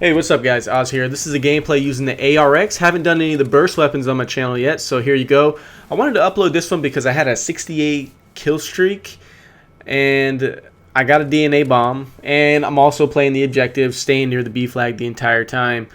Hey, what's up guys? Oz here. This is a gameplay using the ARX. Haven't done any of the burst weapons on my channel yet, so here you go. I wanted to upload this one because I had a 68 kill streak and I got a DNA bomb, and I'm also playing the objective, staying near the B flag the entire time.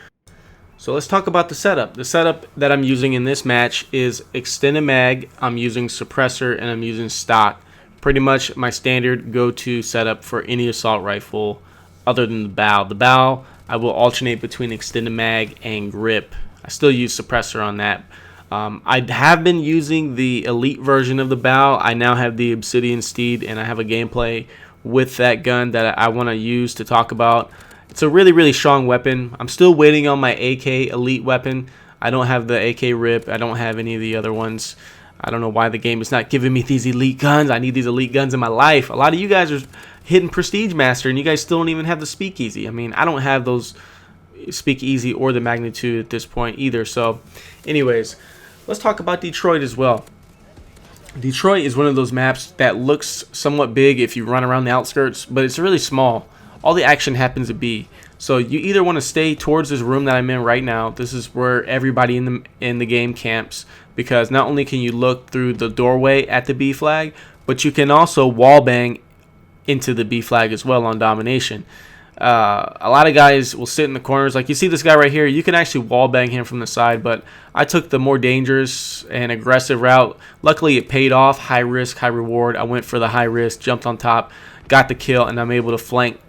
So let's talk about the setup. The setup that I'm using in this match is extended mag, I'm using suppressor, and I'm using stock. Pretty much my standard go-to setup for any assault rifle other than the bow. The bow, I will alternate between extended mag and grip. I still use suppressor on that. I have been using the elite version of the bow. I now have the Obsidian Steed, and I have a gameplay with that gun that I want to use to talk about. It's a really strong weapon. I'm still waiting on my AK elite weapon. I don't have the AK rip. I don't have any of the other ones. I don't know why the game is not giving me these elite guns. I need these elite guns in my life. A lot of you guys are hitting Prestige Master, and you guys still don't even have the Speakeasy. I mean, I don't have those Speakeasy or the Magnitude at this point either. So, anyways, let's talk about Detroit as well. Detroit is one of those maps that looks somewhat big if you run around the outskirts, but it's really small. All the action happens at B. So you either want to stay towards this room that I'm in right now. This is where everybody in the game camps, because not only can you look through the doorway at the B flag, but you can also wallbang into the B flag as well on Domination. A lot of guys will sit in the corners. Like you see this guy right here, you can actually wallbang him from the side, but I took the more dangerous and aggressive route. Luckily it paid off. High risk, high reward. I went for the high risk, jumped on top, got the kill, and I'm able to flank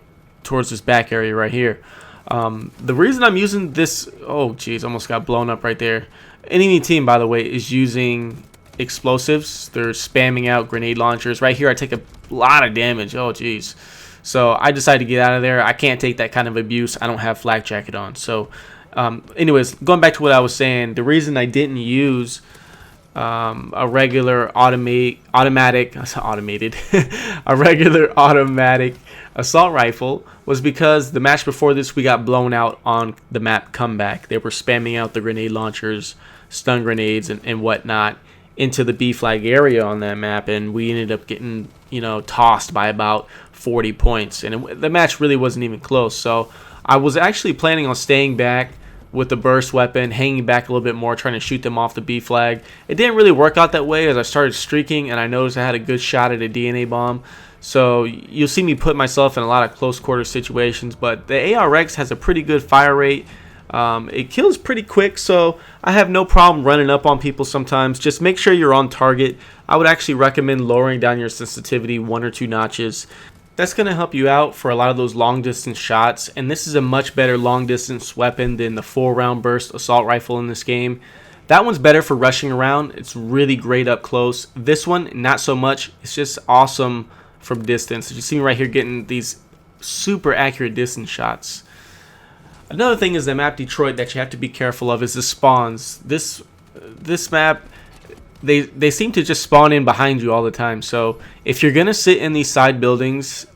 towards this back area right here. The reason I'm using this, oh geez, almost got blown up right there. Enemy team, by the way, is using explosives. They're spamming out grenade launchers. Right here I take a lot of damage. Oh geez. So I decided to get out of there. I can't take that kind of abuse. I don't have flak jacket on. So anyways, going back to what I was saying, the reason I didn't use a regular automatic a regular automatic assault rifle was because the match before this we got blown out on the map comeback. They were spamming out the grenade launchers, stun grenades, and whatnot into the B flag area on that map, and we ended up getting, you know, tossed by about 40 points, and the match really wasn't even close. So I was actually planning on staying back with the burst weapon, hanging back a little bit more, trying to shoot them off the B flag. It didn't really work out that way as I started streaking, and I noticed I had a good shot at a DNA bomb. So you'll see me put myself in a lot of close quarter situations, but the ARX has a pretty good fire rate. It kills pretty quick, so I have no problem running up on people sometimes. Just make sure you're on target. I would actually recommend lowering down your sensitivity 1 or 2 notches. That's going to help you out for a lot of those long distance shots, and this is a much better long distance weapon than the 4-round burst assault rifle in this game. That one's better for rushing around. It's really great up close. This one, not so much. It's just awesome from distance. You see me right here getting these super accurate distance shots. Another thing is the map Detroit that you have to be careful of is the spawns. This map, they seem to just spawn in behind you all the time. So if you're gonna sit in these side buildings,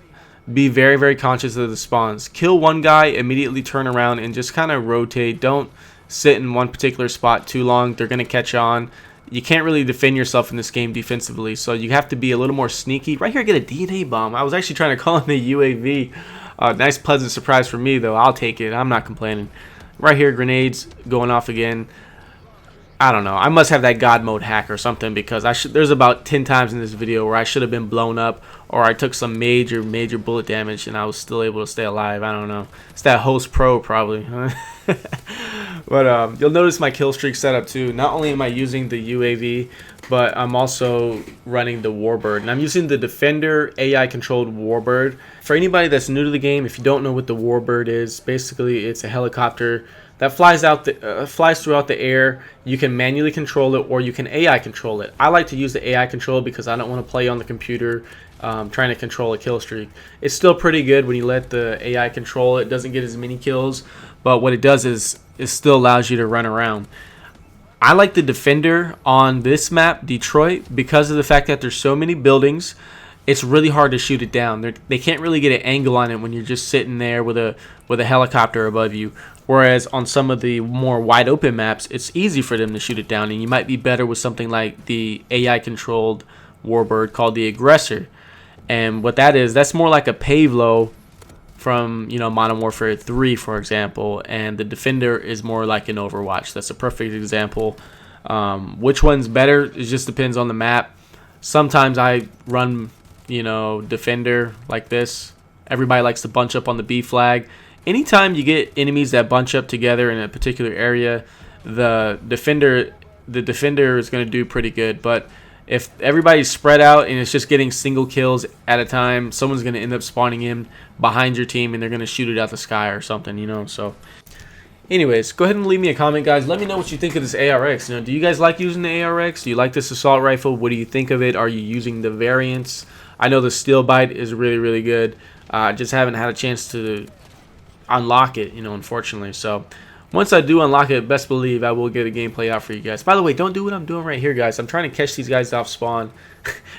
be very conscious of the spawns. Kill one guy, immediately turn around and just kind of rotate. Don't sit in one particular spot too long. They're gonna catch on. You can't really defend yourself in this game defensively, so you have to be a little more sneaky. Right here I get a DNA bomb. I was actually trying to call in the UAV. Nice pleasant surprise for me though. I'll take it. I'm not complaining. Right here, grenades going off again. I don't know. I must have that God mode hack or something, because there's about 10 times in this video where I should have been blown up, or I took some major bullet damage and I was still able to stay alive. I don't know. It's that host pro probably. But you'll notice my kill streak setup too. Not only am I using the UAV, but I'm also running the Warbird, and I'm using the Defender AI controlled Warbird. For anybody that's new to the game, if you don't know what the Warbird is, basically it's a helicopter that flies throughout the air. You can manually control it, or you can AI control it. I like to use the AI control because I don't want to play on the computer trying to control a kill streak. It's still pretty good when you let the AI control it. It doesn't get as many kills, but what it does is it still allows you to run around. I like the Defender on this map, Detroit, because of the fact that there's so many buildings. It's really hard to shoot it down. They can't really get an angle on it when you're just sitting there with a helicopter above you. Whereas on some of the more wide open maps, it's easy for them to shoot it down, and you might be better with something like the AI controlled Warbird called the Aggressor. And what that is, that's more like a Pavlo from, you know, Modern Warfare 3, for example, and the defender is more like an Overwatch. That's a perfect example. Which one's better? It just depends on the map. Sometimes I run, you know, defender like this. Everybody likes to bunch up on the B flag. Anytime you get enemies that bunch up together in a particular area, the defender is going to do pretty good. But if everybody's spread out and it's just getting single kills at a time, someone's going to end up spawning in behind your team and they're going to shoot it out the sky or something, you know. So anyways, go ahead and leave me a comment, guys. Let me know what you think of this ARX. You know, do you guys like using the ARX? Do you like this assault rifle? What do you think of it? Are you using the variants? I know the Steel Bite is really, really good. Just haven't had a chance to unlock it, you know, unfortunately. So once I do unlock it, best believe I will get a gameplay out for you guys. By the way, don't do what I'm doing right here, guys. I'm trying to catch these guys off spawn.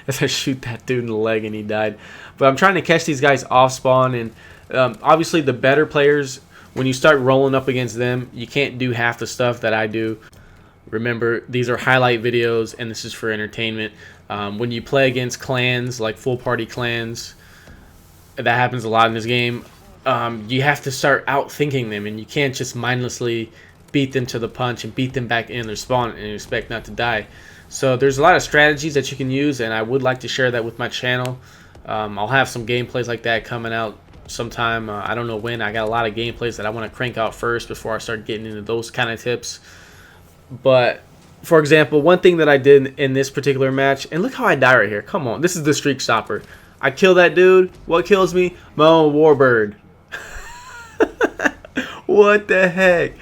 As I shoot that dude in the leg and he died. But I'm trying to catch these guys off spawn. And obviously the better players, when you start rolling up against them, you can't do half the stuff that I do. Remember, these are highlight videos and this is for entertainment. When you play against clans, like full party clans, that happens a lot in this game. You have to start outthinking them, and you can't just mindlessly beat them to the punch and beat them back in their spawn and expect not to die. So there's a lot of strategies that you can use, and I would like to share that with my channel. I'll have some gameplays like that coming out sometime. I don't know when. I got a lot of gameplays that I want to crank out first before I start getting into those kind of tips. But for example, one thing that I did in this particular match, and look how I die right here. Come on, this is the Streak Stopper. I kill that dude. What kills me? My own Warbird. What the heck?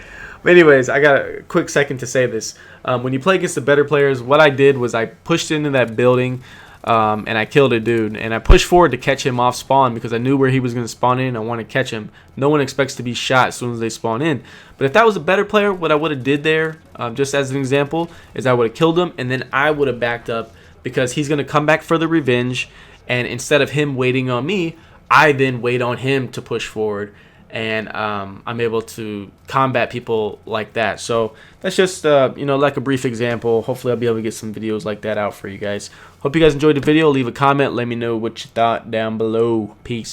But anyways, I got a quick second to say this. When you play against the better players, what I did was I pushed into that building and I killed a dude. And I pushed forward to catch him off spawn because I knew where he was going to spawn in. I want to catch him. No one expects to be shot as soon as they spawn in. But if that was a better player, what I would have did there, just as an example, is I would have killed him and then I would have backed up because he's going to come back for the revenge. And instead of him waiting on me, I then wait on him to push forward. And I'm able to combat people like that. So that's just, you know, like a brief example. Hopefully I'll be able to get some videos like that out for you guys. Hope you guys enjoyed the video. Leave a comment. Let me know what you thought down below. Peace.